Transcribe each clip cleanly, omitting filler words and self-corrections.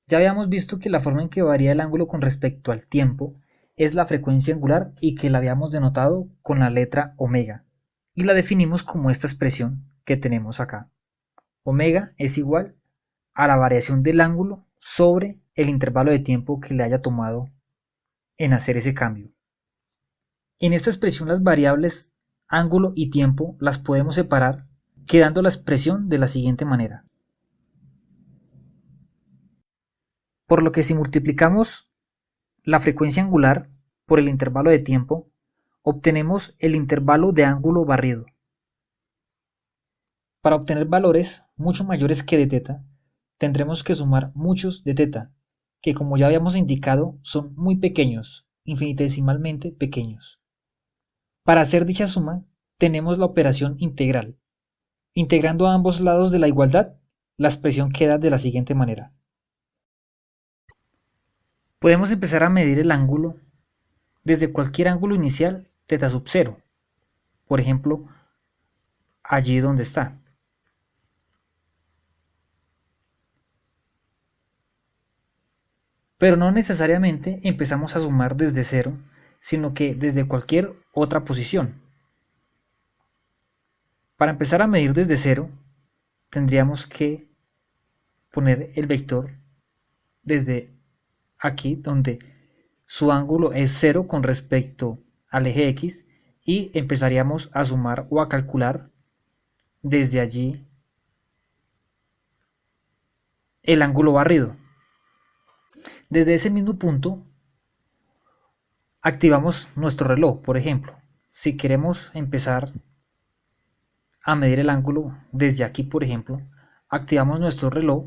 Ya habíamos visto que la forma en que varía el ángulo con respecto al tiempo es la frecuencia angular y que la habíamos denotado con la letra omega. Y la definimos como esta expresión que tenemos acá. Omega es igual a la variación del ángulo sobre el intervalo de tiempo que le haya tomado en hacer ese cambio. En esta expresión las variables ángulo y tiempo las podemos separar quedando la expresión de la siguiente manera. Por lo que si multiplicamos la frecuencia angular por el intervalo de tiempo, obtenemos el intervalo de ángulo barrido. Para obtener valores mucho mayores que de θ, tendremos que sumar muchos de θ, que como ya habíamos indicado son muy pequeños, infinitesimalmente pequeños. Para hacer dicha suma, tenemos la operación integral. Integrando a ambos lados de la igualdad, la expresión queda de la siguiente manera. Podemos empezar a medir el ángulo desde cualquier ángulo inicial θ sub 0. Por ejemplo, allí donde está. Pero no necesariamente empezamos a sumar desde 0, sino que desde cualquier otra posición. Para empezar a medir desde 0, tendríamos que poner el vector desde aquí, donde su ángulo es 0 con respecto al eje X, y empezaríamos a sumar o a calcular desde allí el ángulo barrido. Desde ese mismo punto activamos nuestro reloj, por ejemplo. Si queremos empezar a medir el ángulo desde aquí, por ejemplo, activamos nuestro reloj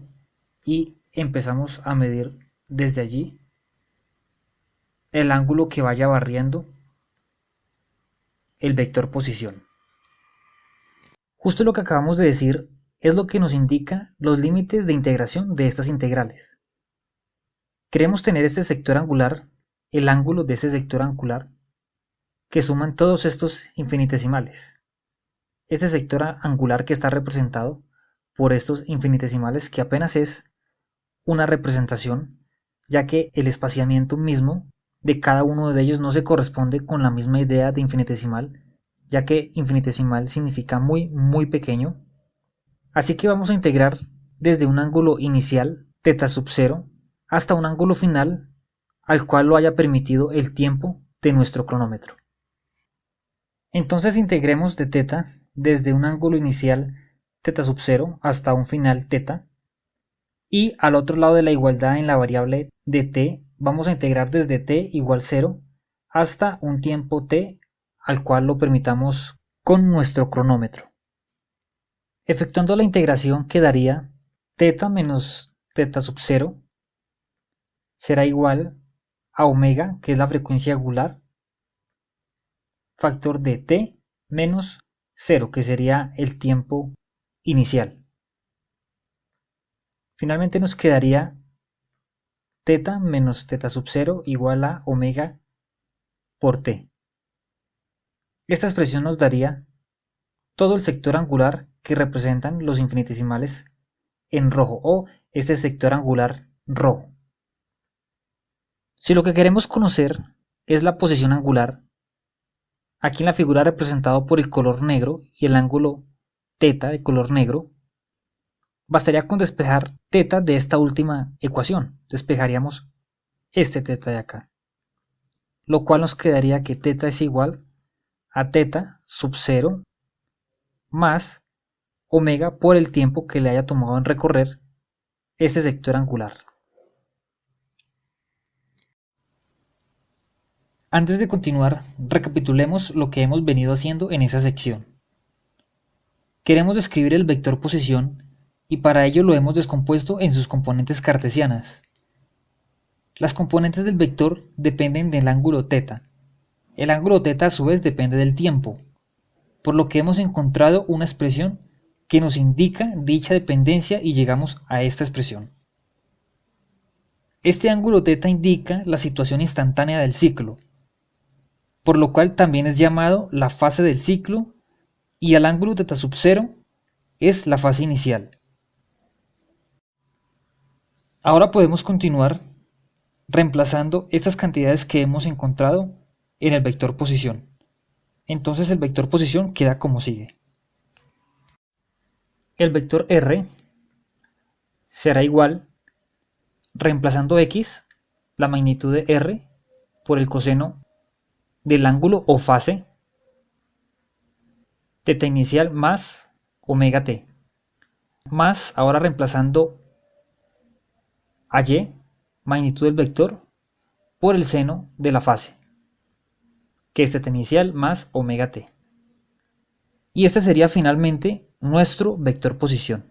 y empezamos a medir desde allí el ángulo que vaya barriendo el vector posición. Justo lo que acabamos de decir es lo que nos indica los límites de integración de estas integrales. Queremos tener este sector angular, el ángulo de ese sector angular, que suman todos estos infinitesimales. Ese sector angular que está representado por estos infinitesimales, que apenas es una representación, ya que el espaciamiento mismo de cada uno de ellos no se corresponde con la misma idea de infinitesimal, ya que infinitesimal significa muy, muy pequeño. Así que vamos a integrar desde un ángulo inicial, θ sub 0, hasta un ángulo final al cual lo haya permitido el tiempo de nuestro cronómetro. Entonces integremos de θ desde un ángulo inicial θ sub 0 hasta un final θ, y al otro lado de la igualdad en la variable de t vamos a integrar desde t igual 0 hasta un tiempo t al cual lo permitamos con nuestro cronómetro. Efectuando la integración quedaría θ menos θ sub 0 será igual a omega, que es la frecuencia angular, factor de t menos 0, que sería el tiempo inicial. Finalmente nos quedaría θ menos θ sub 0 igual a omega por t. Esta expresión nos daría todo el sector angular que representan los infinitesimales en rojo, o este sector angular rojo. Si lo que queremos conocer es la posición angular, aquí en la figura representado por el color negro y el ángulo θ de color negro, bastaría con despejar θ de esta última ecuación. Despejaríamos este θ de acá, lo cual nos quedaría que θ es igual a θ sub 0 más omega por el tiempo que le haya tomado en recorrer este sector angular. Antes de continuar, recapitulemos lo que hemos venido haciendo en esa sección. Queremos describir el vector posición y para ello lo hemos descompuesto en sus componentes cartesianas. Las componentes del vector dependen del ángulo θ. El ángulo θ a su vez depende del tiempo, por lo que hemos encontrado una expresión que nos indica dicha dependencia y llegamos a esta expresión. Este ángulo θ indica la situación instantánea del ciclo, por lo cual también es llamado la fase del ciclo, y el ángulo θ sub 0 es la fase inicial. Ahora podemos continuar reemplazando estas cantidades que hemos encontrado en el vector posición. Entonces el vector posición queda como sigue. El vector R será igual, reemplazando x, la magnitud de R, por el coseno del ángulo o fase θ inicial más omega t, más ahora reemplazando a y, magnitud del vector, por el seno de la fase, que es θ inicial más omega t. Y este sería finalmente nuestro vector posición.